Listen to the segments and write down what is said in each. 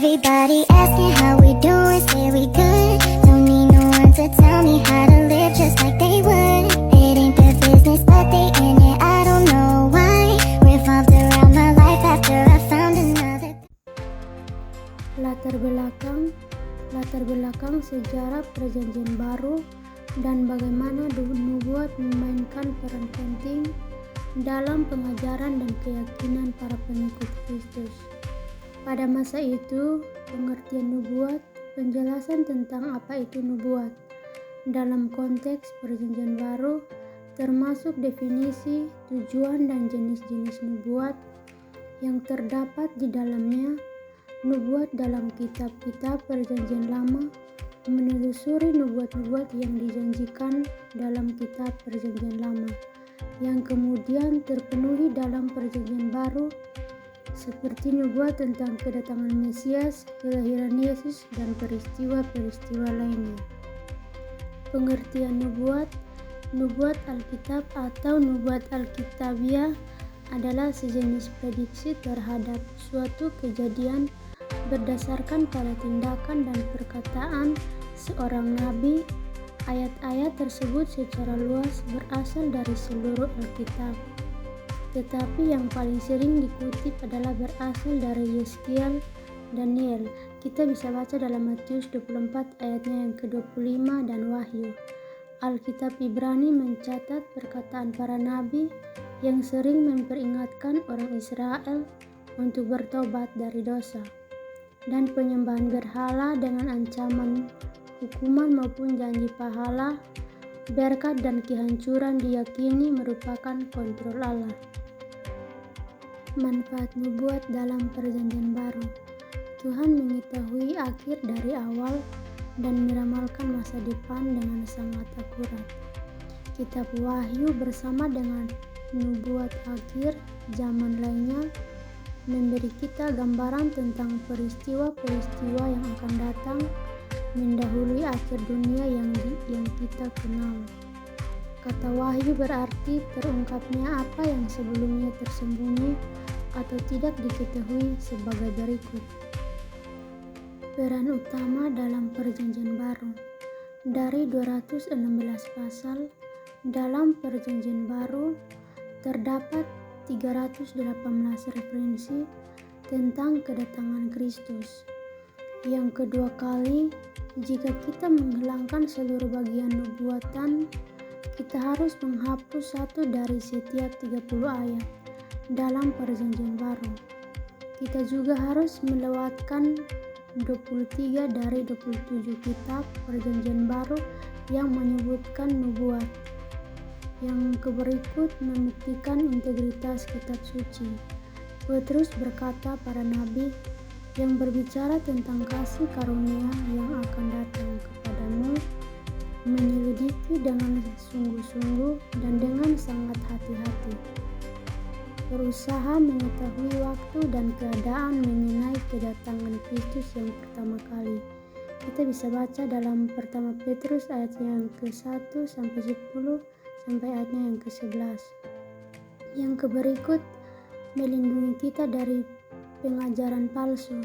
Everybody asking how we doing, say we good. Don't need no one to tell me how to live just like they would. It ain't their business but they in it, I don't know why. Revolved around my life after I found another. Latar belakang sejarah Perjanjian Baru dan bagaimana nubuat memainkan peran penting dalam pengajaran dan keyakinan para pengikut Kristus. Pada masa itu, pengertian nubuat, penjelasan tentang apa itu nubuat dalam konteks Perjanjian Baru, termasuk definisi, tujuan, dan jenis-jenis nubuat yang terdapat di dalamnya. Nubuat dalam kitab-kitab Perjanjian Lama menelusuri nubuat-nubuat yang dijanjikan dalam kitab Perjanjian Lama yang kemudian terpenuhi dalam Perjanjian Baru, seperti nubuat tentang kedatangan Mesias, kelahiran Yesus, dan peristiwa-peristiwa lainnya. Pengertian nubuat Alkitab atau nubuat Alkitabiah adalah sejenis prediksi terhadap suatu kejadian berdasarkan pada tindakan dan perkataan seorang nabi. Ayat-ayat tersebut secara luas berasal dari seluruh Alkitab, tetapi yang paling sering dikutip adalah berasal dari Yeskiel, Daniel. Kita bisa baca dalam Matius 24 ayatnya yang ke-25 dan Wahyu. Alkitab Ibrani mencatat perkataan para nabi yang sering memperingatkan orang Israel untuk bertobat dari dosa dan penyembahan berhala dengan ancaman hukuman maupun janji pahala, berkat dan kehancuran diyakini merupakan kontrol Allah. Manfaat nubuat dalam Perjanjian Baru. Tuhan mengetahui akhir dari awal dan meramalkan masa depan dengan sangat akurat. Kitab Wahyu bersama dengan nubuat akhir zaman lainnya memberi kita gambaran tentang peristiwa-peristiwa yang akan datang mendahului akhir dunia yang kita kenal. Kata wahyu berarti terungkapnya apa yang sebelumnya tersembunyi atau tidak diketahui sebagai berikut. Peran utama dalam Perjanjian Baru. Dari 216 pasal dalam Perjanjian Baru terdapat 318 referensi tentang kedatangan Kristus. Yang kedua kali, jika kita menghilangkan seluruh bagian nubuatan, kita harus menghapus satu dari setiap 30 ayat dalam Perjanjian Baru. Kita juga harus melewatkan 23 dari 27 kitab Perjanjian Baru yang menyebutkan nubuat. Yang berikut membuktikan integritas kitab suci. Petrus berkata, para nabi yang berbicara tentang kasih karunia yang akan datang kepadamu menyelidiki dengan sungguh-sungguh dan dengan sangat hati-hati, berusaha mengetahui waktu dan keadaan mengenai kedatangan Kristus yang pertama kali. Kita bisa baca dalam pertama Petrus ayat yang ke-1 sampai 10 sampai ayatnya yang ke-11. Yang berikut melindungi kita dari pengajaran palsu.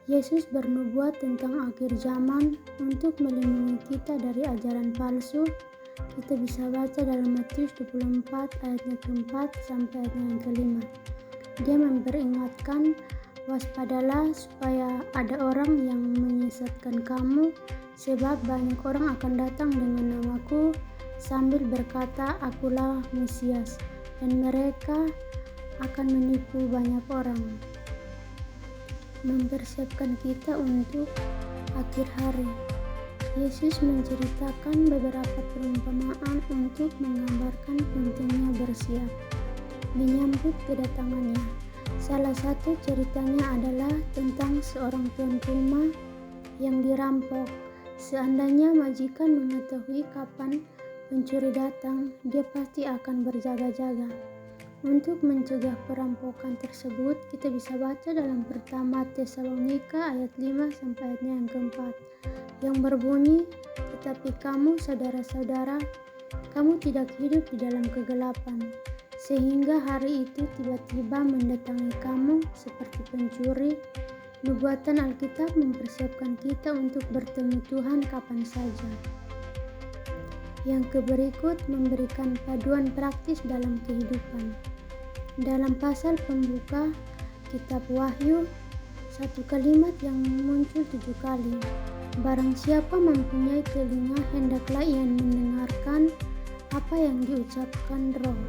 Yesus bernubuat tentang akhir zaman untuk melindungi kita dari ajaran palsu. Kita bisa baca dalam Matius 24 ayatnya ke-4 sampai ayatnya yang ke-5. Dia memperingatkan, waspadalah supaya ada orang yang menyesatkan kamu, sebab banyak orang akan datang dengan namaku sambil berkata, akulah Mesias, dan mereka akan menipu banyak orang. Mempersiapkan kita untuk akhir hari. Yesus menceritakan beberapa perumpamaan untuk menggambarkan pentingnya bersiap menyambut kedatangannya. Salah satu ceritanya adalah tentang seorang tuan rumah yang dirampok. Seandainya majikan mengetahui kapan pencuri datang, dia pasti akan berjaga-jaga. Untuk mencegah perampokan tersebut, kita bisa baca dalam pertama Tesalonika ayat 5 sampai ayatnya yang ke-4 yang berbunyi, tetapi kamu saudara-saudara, kamu tidak hidup di dalam kegelapan, sehingga hari itu tiba-tiba mendatangi kamu seperti pencuri, Nubuatan Alkitab mempersiapkan kita untuk bertemu Tuhan kapan saja. Yang berikut memberikan paduan praktis dalam kehidupan. Dalam pasal pembuka Kitab Wahyu, satu kalimat yang muncul 7 kali. Barang siapa mempunyai telinga, hendaklah ia mendengarkan apa yang diucapkan Roh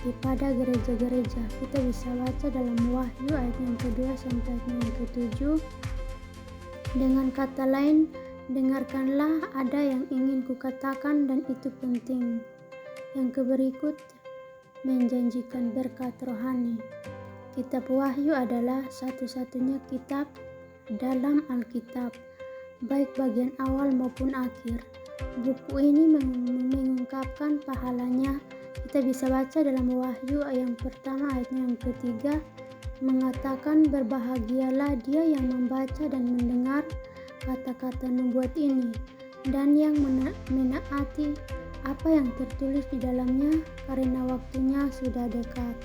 kepada gereja-gereja. Kita bisa baca dalam Wahyu ayat yang kedua sampai ayat yang ketujuh. Dengan kata lain, dengarkanlah, ada yang ingin kukatakan dan itu penting. Yang berikut menjanjikan berkat rohani. Kitab Wahyu adalah satu-satunya kitab dalam Alkitab, baik bagian awal maupun akhir. Buku ini mengungkapkan pahalanya. Kita bisa baca dalam Wahyu yang pertama ayatnya yang ketiga, mengatakan berbahagialah dia yang membaca dan mendengar kata-kata nubuat ini dan yang menaati apa yang tertulis di dalamnya, karena waktunya sudah dekat.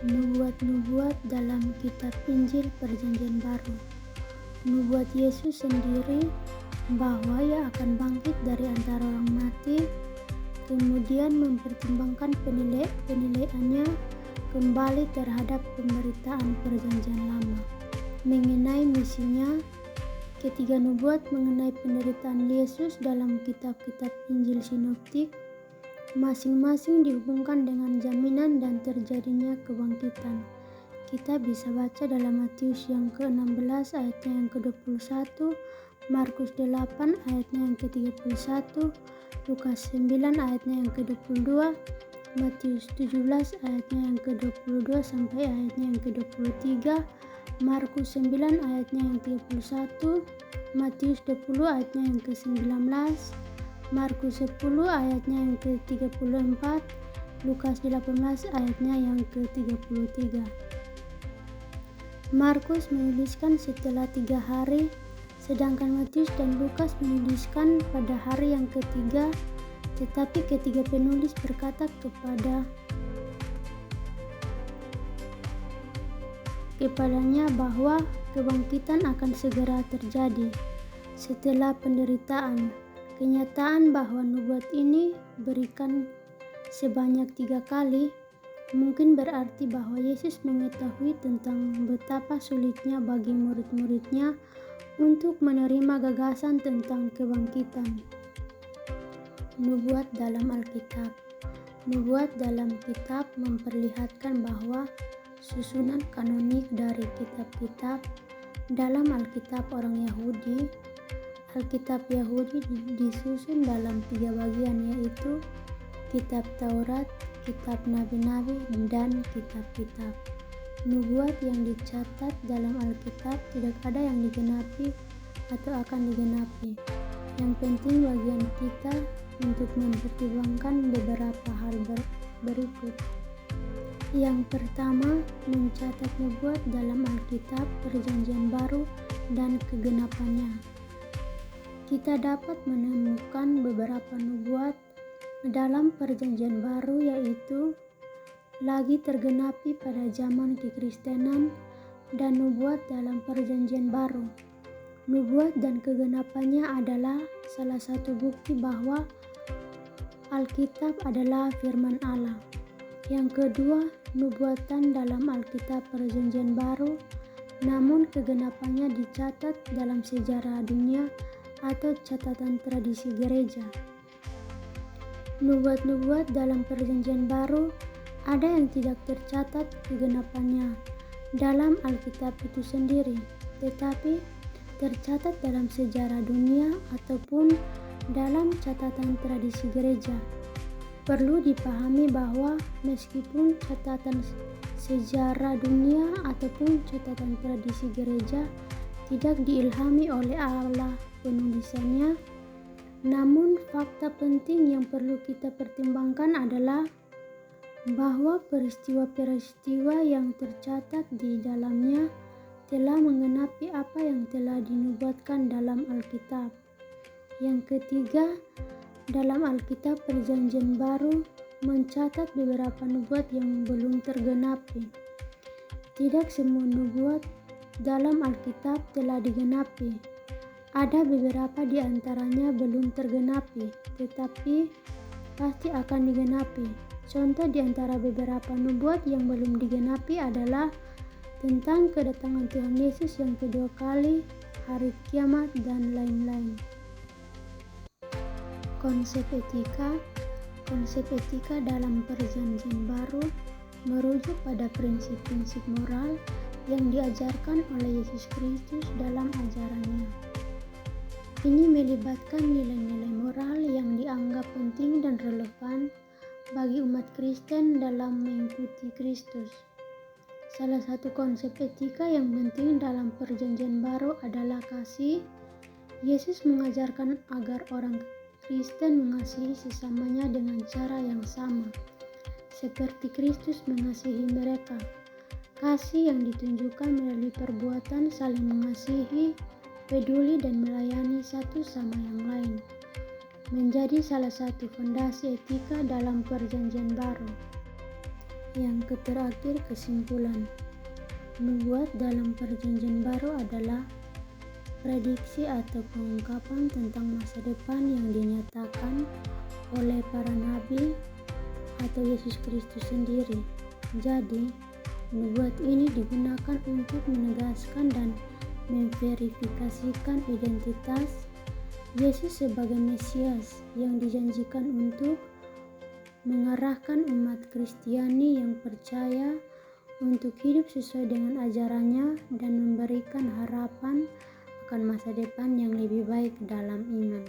Nubuat-nubuat dalam kitab Injil Perjanjian Baru. Nubuat Yesus sendiri bahwa ia akan bangkit dari antara orang mati, kemudian mempertimbangkan penilaiannya kembali terhadap pemberitaan Perjanjian Lama mengenai misinya. Ketiga nubuat mengenai penderitaan Yesus dalam kitab-kitab Injil sinoptik masing-masing dihubungkan dengan jaminan dan terjadinya kebangkitan. Kita bisa baca dalam Matius yang ke-16 ayatnya yang ke-21, Markus 8 ayatnya yang ke-31, Lukas 9 ayatnya yang ke-22, Matius 17 ayatnya yang ke-22 sampai ayatnya yang ke-23, Markus 9 ayatnya yang ke-31, Matius 20 ayatnya yang ke-19, Markus 10 ayatnya yang ke-34, Lukas 18 ayatnya yang ke-33. Markus menuliskan setelah 3 hari, sedangkan Matius dan Lukas menuliskan pada hari yang ketiga, tetapi ketiga penulis berkata kepadanya bahwa kebangkitan akan segera terjadi setelah penderitaan. Kenyataan bahwa nubuat ini berikan sebanyak 3 kali mungkin berarti bahwa Yesus mengetahui tentang betapa sulitnya bagi murid-muridnya untuk menerima gagasan tentang kebangkitan. Nubuat dalam Alkitab. Nubuat dalam kitab memperlihatkan bahwa susunan kanonik dari kitab-kitab dalam Alkitab orang Yahudi. Alkitab Yahudi disusun dalam 3 bagian, yaitu kitab Taurat, kitab Nabi-Nabi, dan kitab-kitab. Nubuat yang dicatat dalam Alkitab tidak ada yang digenapi atau akan digenapi. Yang penting bagian kita untuk mempertimbangkan beberapa hal berikut. Yang pertama, mencatat nubuat dalam Alkitab Perjanjian Baru dan kegenapannya. Kita dapat menemukan beberapa nubuat dalam Perjanjian Baru, yaitu lagi tergenapi pada zaman kekristenan dan nubuat dalam Perjanjian Baru. Nubuat dan kegenapannya adalah salah satu bukti bahwa Alkitab adalah firman Allah. Yang kedua, nubuatan dalam Alkitab Perjanjian Baru, namun kegenapannya dicatat dalam sejarah dunia atau catatan tradisi gereja. Nubuat-nubuat dalam Perjanjian Baru ada yang tidak tercatat kegenapannya dalam Alkitab itu sendiri, tetapi tercatat dalam sejarah dunia ataupun dalam catatan tradisi gereja. Perlu dipahami bahwa meskipun catatan sejarah dunia ataupun catatan tradisi gereja tidak diilhami oleh Allah penulisannya, namun fakta penting yang perlu kita pertimbangkan adalah bahwa peristiwa-peristiwa yang tercatat di dalamnya telah menggenapi apa yang telah dinubuatkan dalam Alkitab. Yang ketiga, dalam Alkitab Perjanjian Baru mencatat beberapa nubuat yang belum tergenapi. Tidak semua nubuat dalam Alkitab telah digenapi. Ada beberapa di antaranya belum tergenapi, tetapi pasti akan digenapi. Contoh di antara beberapa nubuat yang belum digenapi adalah tentang kedatangan Tuhan Yesus yang kedua kali, hari kiamat, dan lain-lain. Konsep etika dalam Perjanjian Baru merujuk pada prinsip-prinsip moral yang diajarkan oleh Yesus Kristus dalam ajarannya. Ini melibatkan nilai-nilai moral yang dianggap penting dan relevan bagi umat Kristen dalam mengikuti Kristus. Salah satu konsep etika yang penting dalam Perjanjian Baru adalah kasih. Yesus mengajarkan agar orang Kristen mengasihi sesamanya dengan cara yang sama, seperti Kristus mengasihi mereka. Kasih yang ditunjukkan melalui perbuatan saling mengasihi, peduli dan melayani satu sama yang lain, menjadi salah satu fondasi etika dalam Perjanjian Baru. Yang terakhir, kesimpulan. Nubuat dalam Perjanjian Baru adalah prediksi atau pengungkapan tentang masa depan yang dinyatakan oleh para nabi atau Yesus Kristus sendiri. Jadi, nubuat ini digunakan untuk menegaskan dan memverifikasikan identitas Yesus sebagai Mesias yang dijanjikan untuk mengarahkan umat Kristiani yang percaya untuk hidup sesuai dengan ajarannya dan memberikan harapan akan masa depan yang lebih baik dalam iman.